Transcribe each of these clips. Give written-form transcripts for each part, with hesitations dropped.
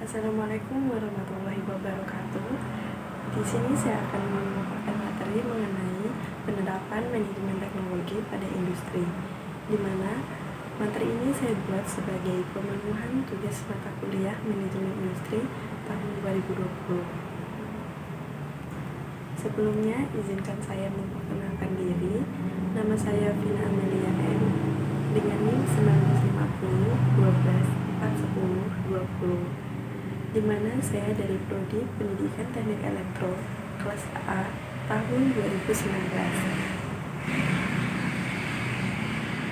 Assalamualaikum warahmatullahi wabarakatuh. Di sini saya akan memaparkan materi mengenai penerapan manajemen teknologi pada industri, di mana materi ini saya buat sebagai pemenuhan tugas mata kuliah manajemen industri tahun 2020. Sebelumnya, izinkan saya memperkenalkan diri. Nama saya Vina Amelia M. dengan NIM 1950 12 410 20, di mana saya dari Prodi Pendidikan Teknik Elektro kelas A tahun 2019.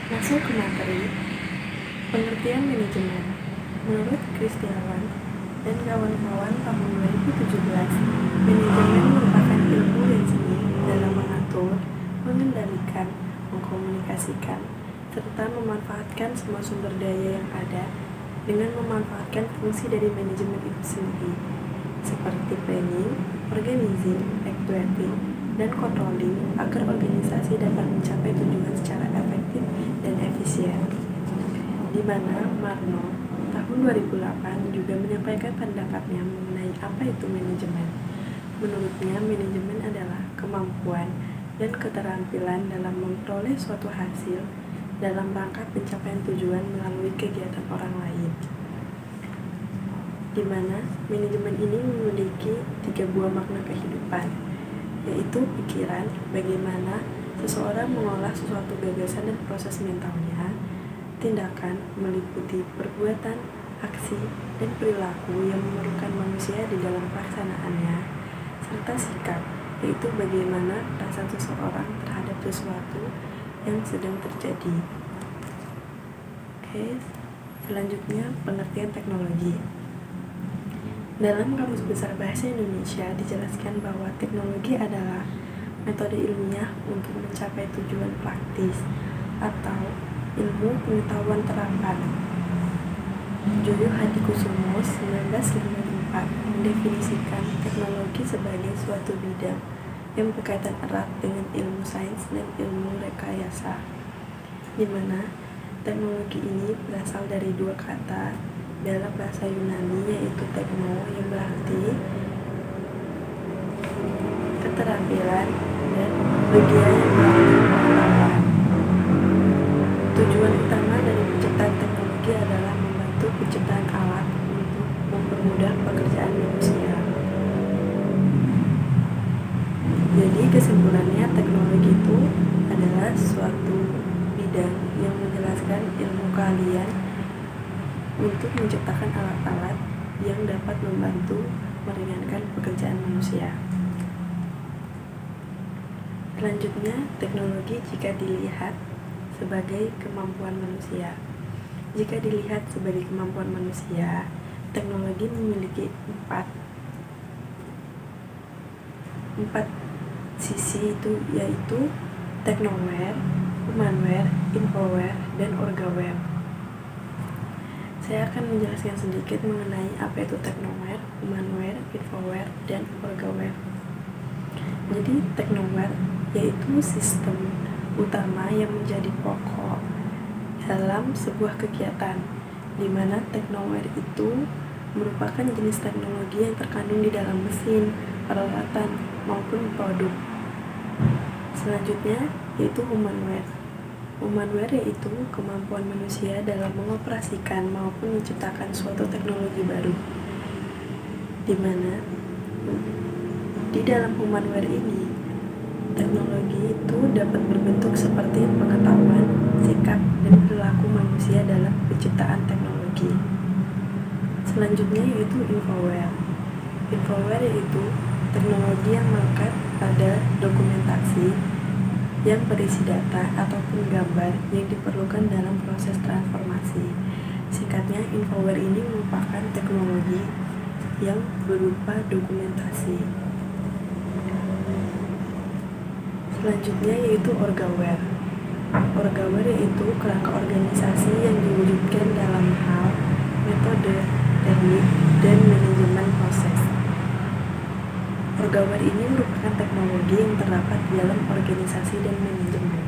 Masuk ke materi, pengertian manajemen. Menurut Kristiawan dan kawan-kawan tahun 2017, manajemen merupakan ilmu dan seni dalam mengatur, mengendalikan, mengkomunikasikan, serta memanfaatkan semua sumber daya yang ada dengan memanfaatkan fungsi dari manajemen itu sendiri, seperti planning, organizing, actuating, dan controlling agar organisasi dapat mencapai tujuan secara efektif dan efisien. Di mana Marno tahun 2008 juga menyampaikan pendapatnya mengenai apa itu manajemen. Menurutnya, manajemen adalah kemampuan dan keterampilan dalam memperoleh suatu hasil dalam rangka pencapaian tujuan melalui kegiatan orang lain, di mana manajemen ini memiliki 3 buah makna kehidupan, yaitu pikiran, bagaimana seseorang mengolah sesuatu gagasan dan proses mentalnya, tindakan, meliputi perbuatan, aksi, dan perilaku yang memerlukan manusia di dalam pelaksanaannya, serta sikap, yaitu bagaimana rasa seseorang terhadap sesuatu yang sedang terjadi. Oke, selanjutnya pengertian teknologi. Dalam Kamus Besar Bahasa Indonesia dijelaskan bahwa teknologi adalah metode ilmiah untuk mencapai tujuan praktis atau ilmu pengetahuan terapan. Joyo Hadikusumo 1954 mendefinisikan teknologi sebagai suatu bidang yang berkaitan erat dengan ilmu sains dan ilmu rekayasa, di mana teknologi ini berasal dari 2 kata dalam bahasa Yunani, yaitu tekno yang berarti keterampilan dan logia yang berarti pengetahuan. Tujuan utama dari penciptaan teknologi adalah membantu penciptaan alat untuk mempermudah pekerjaan manusia. Jadi kesimpulannya, teknologi itu adalah suatu bidang yang menjelaskan ilmu keahlian untuk menciptakan alat-alat yang dapat membantu meringankan pekerjaan manusia. Selanjutnya, teknologi jika dilihat sebagai kemampuan manusia. Jika dilihat sebagai kemampuan manusia, teknologi memiliki empat sisi, itu yaitu technoware, humanware, infoware, dan orgaware. Saya akan menjelaskan sedikit mengenai apa itu technoware, humanware, infoware, dan orgaware. Jadi technoware yaitu sistem utama yang menjadi pokok dalam sebuah kegiatan, di mana technoware itu merupakan jenis teknologi yang terkandung di dalam mesin, peralatan, maupun produk. Selanjutnya yaitu humanware. Humanware yaitu kemampuan manusia dalam mengoperasikan maupun menciptakan suatu teknologi baru, di mana di dalam humanware ini teknologi itu dapat berbentuk seperti pengetahuan, sikap, dan perilaku manusia dalam penciptaan teknologi. Selanjutnya yaitu infoware. Infoware yaitu teknologi yang melekat pada dokumentasi yang berisi data ataupun gambar yang diperlukan dalam proses transformasi. Singkatnya, infoware ini merupakan teknologi yang berupa dokumentasi. Selanjutnya yaitu orgaware. Orgaware yaitu kerangka organisasi yang diwujudkan dalam hal metode, teknik, dan manajemen proses. Orgaware ini merupakan teknologi yang terdapat di dalam organisasi dan manajemen.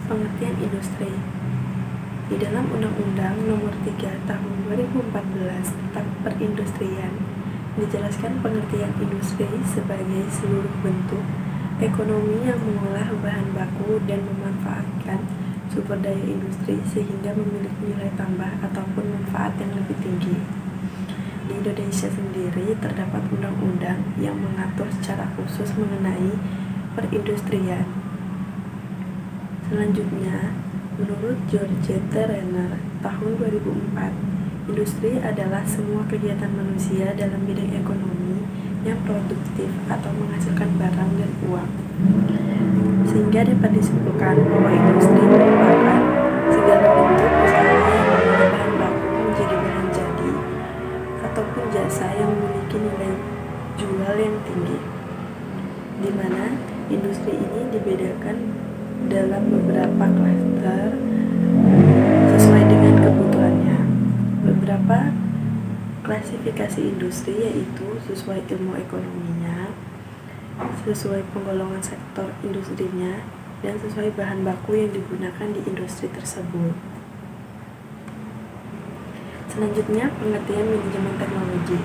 Pengertian industri. Di dalam Undang-Undang Nomor 3 Tahun 2014 tentang Perindustrian, dijelaskan pengertian industri sebagai seluruh bentuk ekonomi yang mengolah bahan baku dan memanfaatkan sumber daya industri sehingga memiliki nilai tambah ataupun manfaat yang lebih tinggi. Di Indonesia sendiri terdapat undang-undang yang mengatur secara khusus mengenai perindustrian. Selanjutnya, menurut George Renner tahun 2004, industri adalah semua kegiatan manusia dalam bidang ekonomi yang produktif atau menghasilkan barang dan uang. Sehingga dapat disimpulkan bahwa industri merupakan segala bentuk usaha yang mengolah bahan baku menjadi barang jadi ataupun jasa yang memiliki nilai jual yang tinggi, di mana industri ini dibedakan dalam beberapa klaster sesuai dengan kebutuhannya. Beberapa klasifikasi industri yaitu sesuai ilmu ekonominya, sesuai penggolongan sektor industrinya, dan sesuai bahan baku yang digunakan di industri tersebut. Selanjutnya, pengertian manajemen teknologi.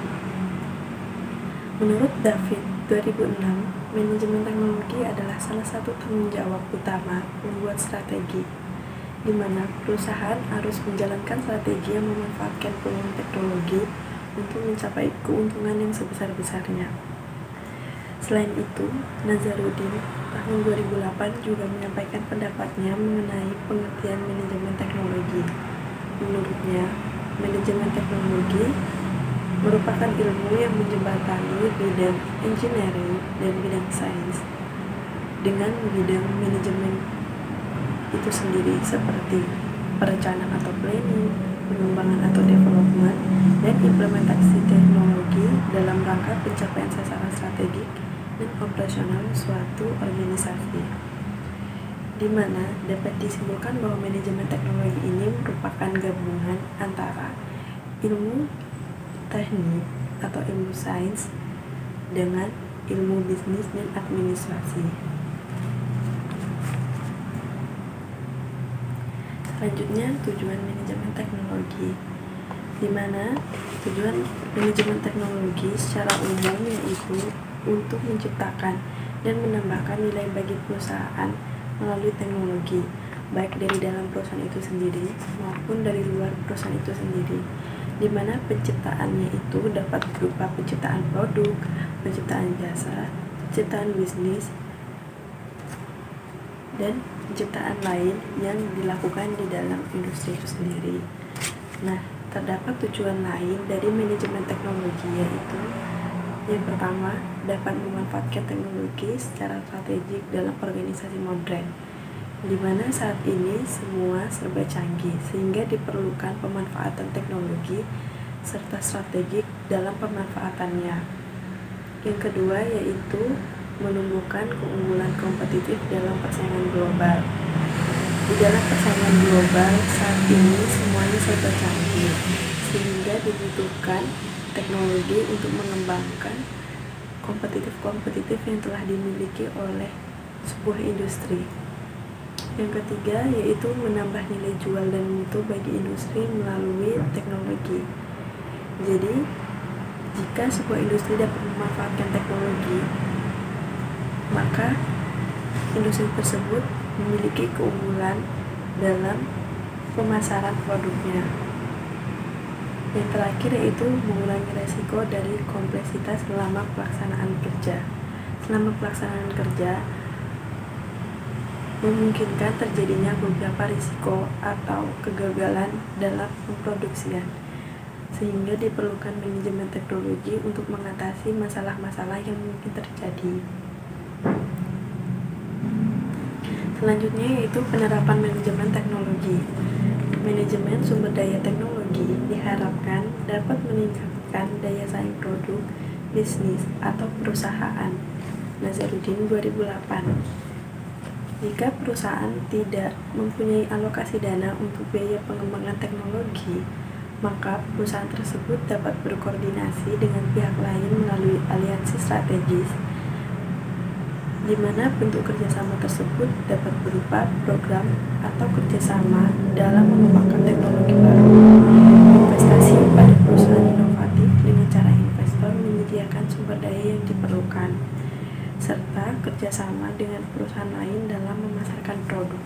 Menurut David 2006, manajemen teknologi adalah salah satu tanggung jawab utama membuat strategi, di mana perusahaan harus menjalankan strategi yang memanfaatkan peluang teknologi untuk mencapai keuntungan yang sebesar-besarnya. Selain itu, Nazarudin tahun 2008 juga menyampaikan pendapatnya mengenai pengertian manajemen teknologi. Menurutnya, manajemen teknologi merupakan ilmu yang menjembatani bidang engineering dan bidang sains dengan bidang manajemen itu sendiri seperti perencanaan atau planning, pengembangan atau development, dan implementasi teknologi dalam rangka pencapaian sasaran strategik dan operasional suatu organisasi, di mana dapat disimpulkan bahwa manajemen teknologi ini merupakan gabungan antara ilmu teknik atau ilmu sains dengan ilmu bisnis dan administrasi. Selanjutnya, tujuan manajemen teknologi, di mana tujuan manajemen teknologi secara umum yaitu untuk menciptakan dan menambahkan nilai bagi perusahaan melalui teknologi, baik dari dalam perusahaan itu sendiri maupun dari luar perusahaan itu sendiri, di mana penciptaannya itu dapat berupa penciptaan produk, penciptaan jasa, penciptaan bisnis, dan penciptaan lain yang dilakukan di dalam industri itu sendiri. Nah, terdapat tujuan lain dari manajemen teknologi yaitu yang pertama, dapat memanfaatkan teknologi secara strategik dalam organisasi modern, di mana saat ini semua serba canggih sehingga diperlukan pemanfaatan teknologi serta strategik dalam pemanfaatannya. Yang kedua yaitu menumbuhkan keunggulan kompetitif dalam persaingan global. Di dalam persaingan global saat ini semuanya serba canggih, sehingga dibutuhkan teknologi untuk mengembangkan kompetitif yang telah dimiliki oleh sebuah industri. Yang ketiga yaitu menambah nilai jual dan mutu bagi industri melalui teknologi. Jadi, jika sebuah industri dapat memanfaatkan teknologi, maka industri tersebut memiliki keunggulan dalam pemasaran produknya. Yang terakhir yaitu mengurangi resiko dari kompleksitas selama pelaksanaan kerja. Selama pelaksanaan kerja memungkinkan terjadinya beberapa risiko atau kegagalan dalam pemproduksian, sehingga diperlukan manajemen teknologi untuk mengatasi masalah-masalah yang mungkin terjadi. Selanjutnya yaitu penerapan manajemen teknologi. Manajemen sumber daya teknologi diharapkan dapat meningkatkan daya saing produk, bisnis, atau perusahaan. Nazarudin 2008. Jika perusahaan tidak mempunyai alokasi dana untuk biaya pengembangan teknologi, maka perusahaan tersebut dapat berkoordinasi dengan pihak lain melalui aliansi strategis di mana bentuk kerjasama tersebut dapat berupa program atau kerjasama dalam mengembangkan teknologi baru, investasi pada perusahaan inovatif dengan cara investor menyediakan sumber daya yang diperlukan, serta kerjasama dengan perusahaan lain dalam memasarkan produk,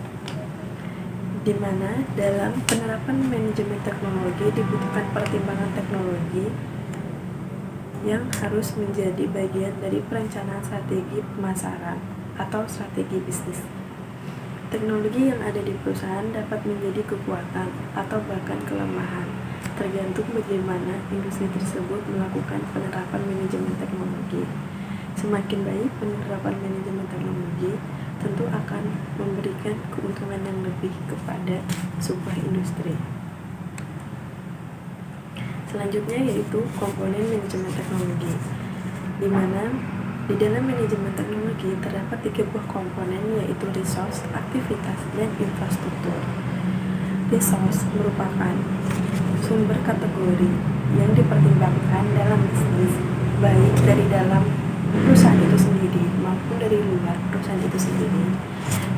di mana dalam penerapan manajemen teknologi dibutuhkan pertimbangan teknologi yang harus menjadi bagian dari perencanaan strategi pemasaran atau strategi bisnis. Teknologi yang ada di perusahaan dapat menjadi kekuatan atau bahkan kelemahan, tergantung bagaimana industri tersebut melakukan penerapan manajemen teknologi. Semakin baik penerapan manajemen teknologi, tentu akan memberikan keuntungan yang lebih kepada sebuah industri. Selanjutnya yaitu komponen manajemen teknologi, di mana di dalam manajemen teknologi terdapat 3 buah komponen, yaitu resource, aktivitas, dan infrastruktur. Resource merupakan sumber kategori yang dipertimbangkan dalam bisnis, baik dari dalam perusahaan itu sendiri maupun dari luar perusahaan itu sendiri,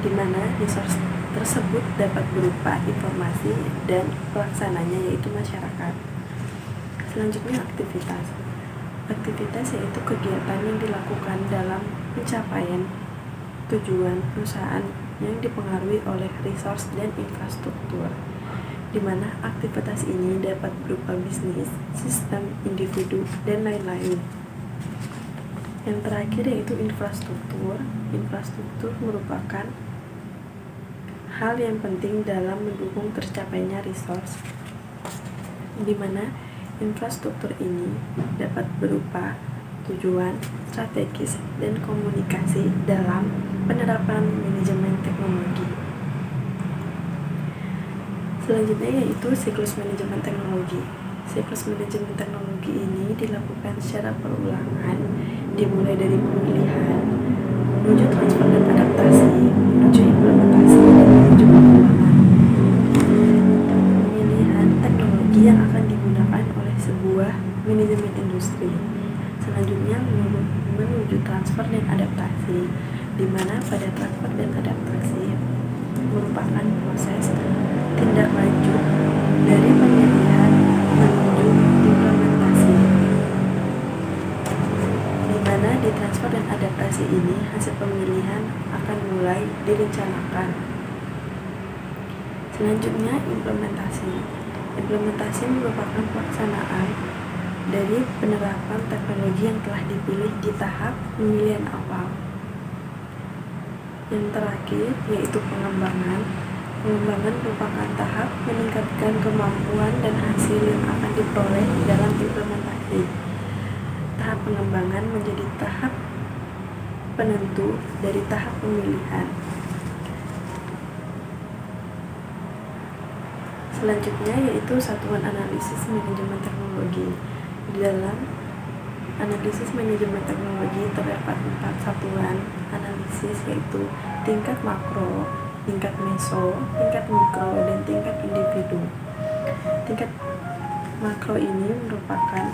di mana resource tersebut dapat berupa informasi dan pelaksananya yaitu masyarakat. Selanjutnya aktivitas. Aktivitas yaitu kegiatan yang dilakukan dalam pencapaian tujuan perusahaan yang dipengaruhi oleh resource dan infrastruktur, di mana aktivitas ini dapat berupa bisnis, sistem, individu, dan lain-lain. Yang terakhir yaitu infrastruktur. Infrastruktur merupakan hal yang penting dalam mendukung tercapainya resource, di mana infrastruktur ini dapat berupa tujuan, strategis, dan komunikasi dalam penerapan manajemen teknologi. Selanjutnya yaitu siklus manajemen teknologi. Siklus manajemen teknologi ini dilakukan secara perulangan, dimulai dari pemilihan, menuju transfer dan adaptasi, menuju implementasi, dan menuju pengembangan. Pemilihan teknologi yang akan digunakan oleh sebuah manajemen industri. Selanjutnya menuju transfer dan adaptasi, di mana pada transfer dan adaptasi merupakan proses tindak lanjut dari pemilihan menuju implementasi, di mana di transfer dan adaptasi ini hasil pemilihan akan mulai direncanakan. Selanjutnya implementasi. Implementasi merupakan pelaksanaan dari penerapan teknologi yang telah dipilih di tahap pemilihan awal. Yang terakhir yaitu pengembangan. Pengembangan merupakan tahap meningkatkan kemampuan dan hasil yang akan diperoleh dalam implementasi. Tahap pengembangan menjadi tahap penentu dari tahap pemilihan. Selanjutnya yaitu satuan analisis manajemen teknologi. Di dalam analisis manajemen teknologi terdapat 4 satuan analisis, yaitu tingkat makro, tingkat meso, tingkat mikro, dan tingkat individu. Tingkat makro ini merupakan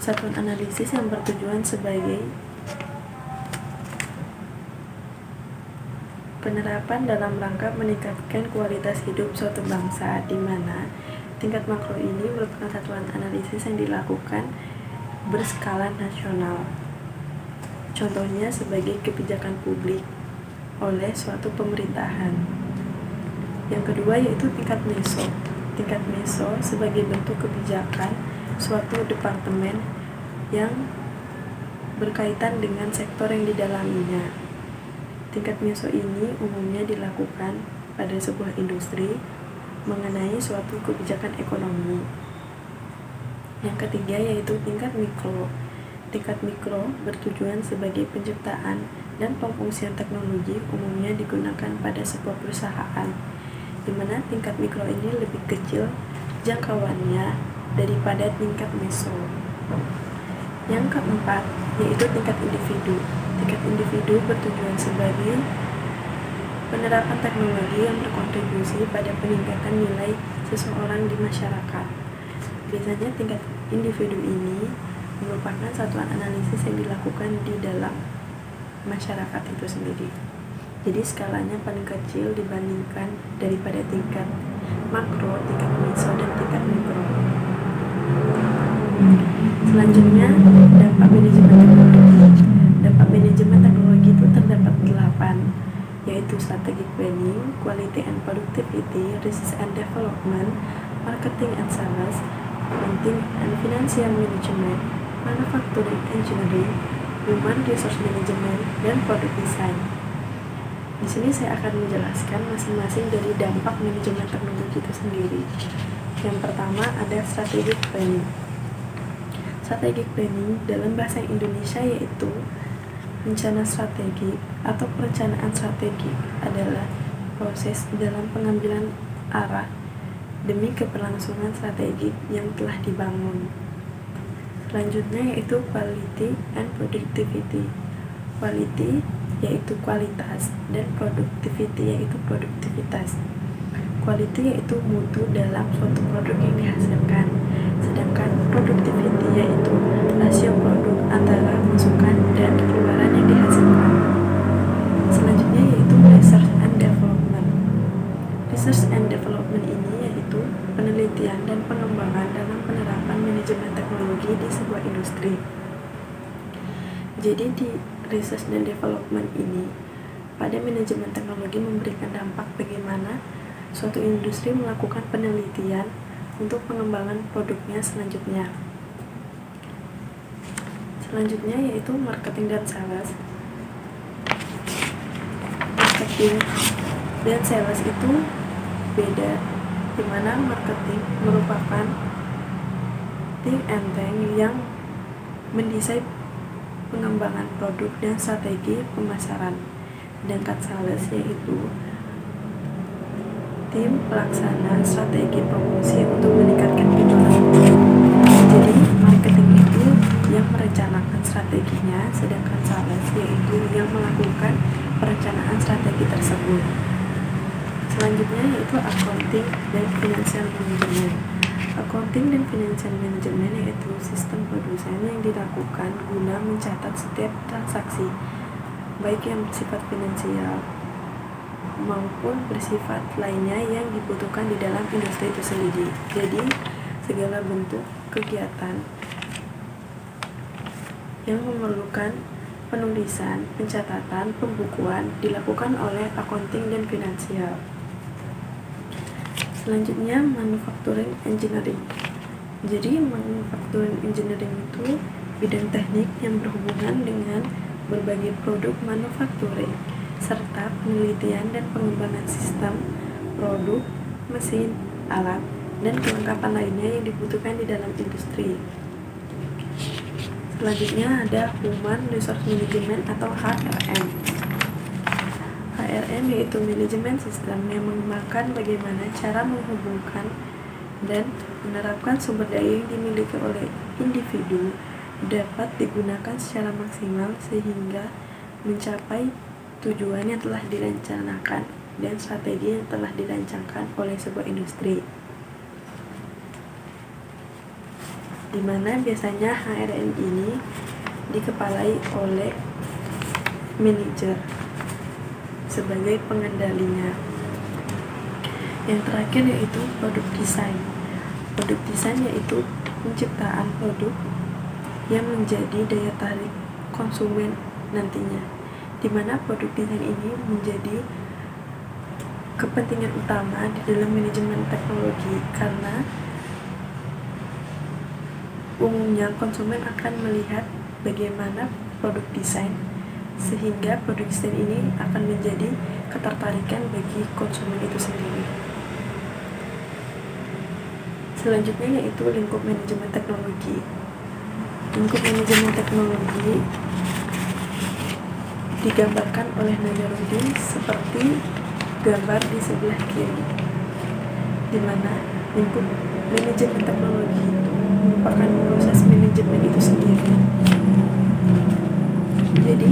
satuan analisis yang bertujuan sebagai penerapan dalam rangka meningkatkan kualitas hidup suatu bangsa, di mana tingkat makro ini merupakan satuan analisis yang dilakukan berskala nasional. Contohnya sebagai kebijakan publik oleh suatu pemerintahan. Yang kedua yaitu tingkat meso. Tingkat meso sebagai bentuk kebijakan suatu departemen yang berkaitan dengan sektor yang didalaminya. Tingkat meso ini umumnya dilakukan pada sebuah industri mengenai suatu kebijakan ekonomi. Yang ketiga yaitu tingkat mikro. Tingkat mikro bertujuan sebagai penciptaan dan pengfungsian teknologi umumnya digunakan pada sebuah perusahaan, di mana tingkat mikro ini lebih kecil jangkauannya daripada tingkat meso. Yang keempat yaitu tingkat individu. Tingkat individu bertujuan sebagai penerapan teknologi yang berkontribusi pada peningkatan nilai seseorang di masyarakat. Biasanya tingkat individu ini merupakan satuan analisis yang dilakukan di dalam masyarakat itu sendiri. Jadi skalanya paling kecil dibandingkan daripada tingkat makro, tingkat meso, dan tingkat mikro. Selanjutnya, dampak manajemen teknologi. Dampak manajemen teknologi itu terdapat 8, yaitu strategic planning, quality and productivity, research and development, marketing and sales, accounting and financial management, manufacturing engineering, human resource management, dan product design. Di sini saya akan menjelaskan masing-masing dari dampak manajemen teknologi itu sendiri. Yang pertama ada strategic planning. Strategic planning dalam bahasa Indonesia yaitu rencana strategik atau perencanaan strategik adalah proses dalam pengambilan arah demi keberlangsungan strategik yang telah dibangun. Selanjutnya yaitu quality and productivity. Quality yaitu kualitas dan productivity yaitu produktivitas. Quality yaitu mutu dalam suatu produk yang dihasilkan, sedangkan productivity yaitu rasio produk antara masukan dan keluaran yang dihasilkan. Selanjutnya yaitu research and development. Research and development ini yaitu penelitian dan pengembangan dalam penerapan manajemen teknologi di sebuah industri. Jadi di research dan development ini, pada manajemen teknologi memberikan dampak bagaimana suatu industri melakukan penelitian untuk pengembangan produknya selanjutnya. Selanjutnya yaitu marketing dan sales. Marketing dan sales itu beda, di mana marketing merupakan think and tank yang mendesain pengembangan produk dan strategi pemasaran, sedangkan sales yaitu tim pelaksana strategi promosi untuk meningkatkan penjualan produk. Jadi marketing itu yang merencanakan strateginya, sedangkan sales yaitu yang melakukan perencanaan strategi tersebut. Selanjutnya yaitu accounting dan financial management. Accounting dan financial management yaitu sistem produsen yang dilakukan guna mencatat setiap transaksi, baik yang bersifat finansial maupun bersifat lainnya yang dibutuhkan di dalam industri itu sendiri. Jadi segala bentuk kegiatan yang memerlukan penulisan, pencatatan, pembukuan dilakukan oleh accounting dan finansial. Selanjutnya manufacturing engineering. Jadi manufacturing engineering itu bidang teknik yang berhubungan dengan berbagai produk manufacturing serta penelitian dan pengembangan sistem, produk, mesin, alat, dan kelengkapan lainnya yang dibutuhkan di dalam industri. Selanjutnya ada Human Resource Management atau HRM. HRM yaitu manajemen sistem yang mengembangkan bagaimana cara menghubungkan dan menerapkan sumber daya yang dimiliki oleh individu dapat digunakan secara maksimal sehingga mencapai tujuan yang telah direncanakan dan strategi yang telah dirancangkan oleh sebuah industri, di mana biasanya HRM ini dikepalai oleh manajer sebagai pengendalinya. Yang terakhir yaitu produk desain. Produk desain yaitu penciptaan produk yang menjadi daya tarik konsumen nantinya, di mana produk desain ini menjadi kepentingan utama di dalam manajemen teknologi karena umumnya konsumen akan melihat bagaimana produk desain sehingga produk desain ini akan menjadi ketertarikan bagi konsumen itu sendiri. Selanjutnya yaitu lingkup manajemen teknologi. Lingkup manajemen teknologi digambarkan oleh Nazarudin seperti gambar di sebelah kiri, di mana lingkup manajemen teknologi itu merupakan proses manajemen itu sendiri. Jadi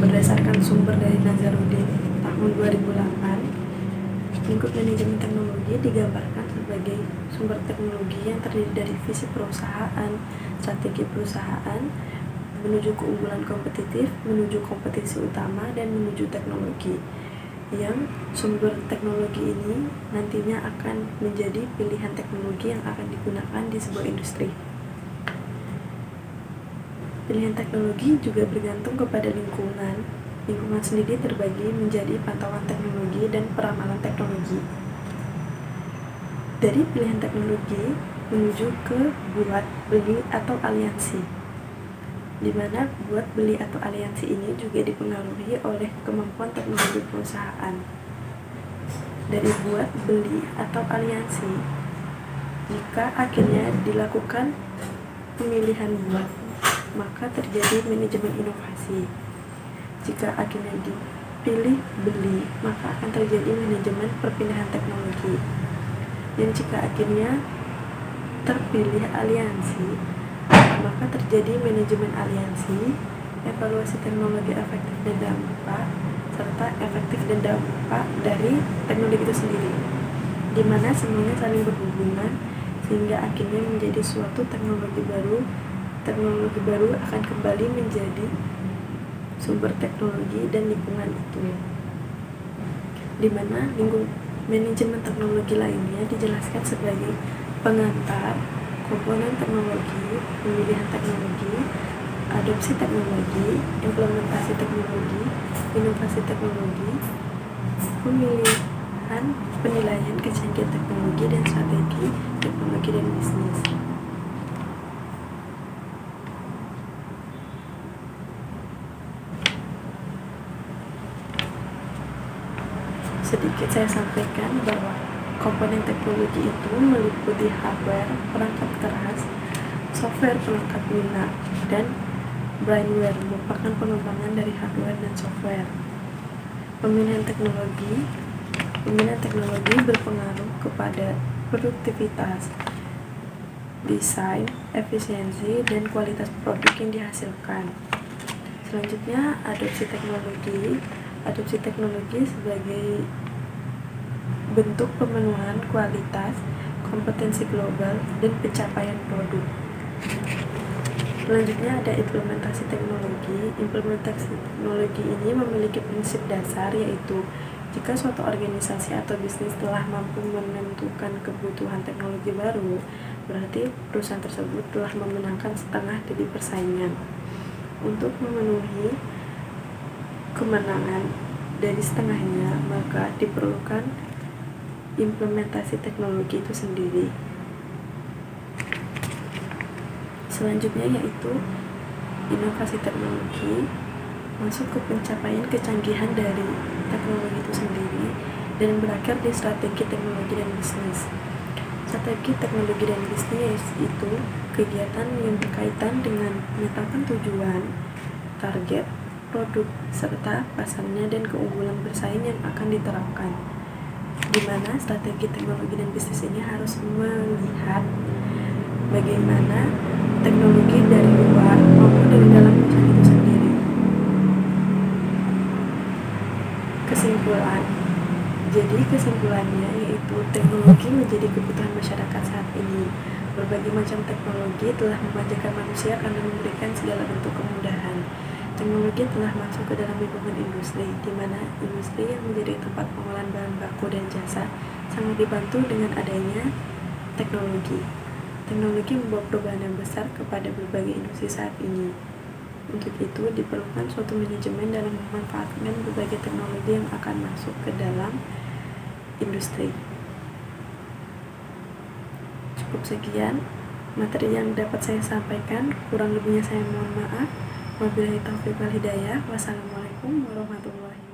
berdasarkan sumber dari Nazarudin tahun 2008, lingkup manajemen teknologi digambarkan sebagai sumber teknologi yang terdiri dari visi perusahaan, strategi perusahaan, menuju keunggulan kompetitif, menuju kompetisi utama, dan menuju teknologi. Yang sumber teknologi ini nantinya akan menjadi pilihan teknologi yang akan digunakan di sebuah industri. Pilihan teknologi juga bergantung kepada lingkungan. Lingkungan sendiri terbagi menjadi pantauan teknologi dan peramalan teknologi. Dari pilihan teknologi menuju ke buat, beli, atau aliansi, di mana buat, beli, atau aliansi ini juga dipengaruhi oleh kemampuan teknologi perusahaan. Dari buat, beli, atau aliansi, jika akhirnya dilakukan pemilihan buat, maka terjadi manajemen inovasi. Jika akhirnya dipilih beli, maka akan terjadi manajemen perpindahan teknologi. Dan jika akhirnya terpilih aliansi, maka terjadi manajemen aliansi, evaluasi teknologi efektif dan dampak, serta efektif dan dampak dari teknologi itu sendiri, di mana semuanya saling berhubungan sehingga akhirnya menjadi suatu teknologi baru akan kembali menjadi sumber teknologi dan lingkungan itu, di mana manajemen teknologi lainnya dijelaskan sebagai pengantar, komponen teknologi, pemilihan teknologi, adopsi teknologi, implementasi teknologi, inovasi teknologi, pemilihan, penilaian kecanggihan teknologi, dan strategi teknologi dan bisnis. Sedikit saya sampaikan bahwa komponen teknologi itu meliputi hardware, perangkat keras, software pelengkap lunak, dan brainware merupakan pengembangan dari hardware dan software. Pemilihan teknologi berpengaruh kepada produktivitas, desain, efisiensi, dan kualitas produk yang dihasilkan. Selanjutnya, adopsi teknologi sebagai bentuk pemenuhan kualitas, kompetensi global, dan pencapaian produk. Selanjutnya ada implementasi teknologi. Implementasi teknologi ini memiliki prinsip dasar, yaitu jika suatu organisasi atau bisnis telah mampu menentukan kebutuhan teknologi baru, berarti perusahaan tersebut telah memenangkan setengah dari persaingan. Untuk memenuhi kemenangan dari setengahnya, maka diperlukan implementasi teknologi itu sendiri. Selanjutnya yaitu inovasi teknologi, masuk ke pencapaian kecanggihan dari teknologi itu sendiri dan berakhir di strategi teknologi dan bisnis. Strategi teknologi dan bisnis itu kegiatan yang berkaitan dengan menetapkan tujuan, target, produk, serta pasarnya dan keunggulan bersaing yang akan diterapkan, di mana strategi teknologi dan bisnis ini harus melihat bagaimana teknologi dari luar maupun dari dalam perusahaan itu sendiri. Kesimpulannya yaitu teknologi menjadi kebutuhan masyarakat saat ini. Berbagai macam teknologi telah memanjakan manusia karena memberikan segala bentuk kemudahan. Teknologi telah masuk ke dalam lingkungan industri, di mana industri yang menjadi tempat pengolahan bahan baku dan jasa sangat dibantu dengan adanya teknologi. Teknologi membawa perubahan yang besar kepada berbagai industri saat ini. Untuk itu, diperlukan suatu manajemen dalam memanfaatkan berbagai teknologi yang akan masuk ke dalam industri. Cukup sekian materi yang dapat saya sampaikan, kurang lebihnya saya mohon maaf. Wabillahi taufiq wal hidayah. Wassalamualaikum warahmatullahi wabarakatuh.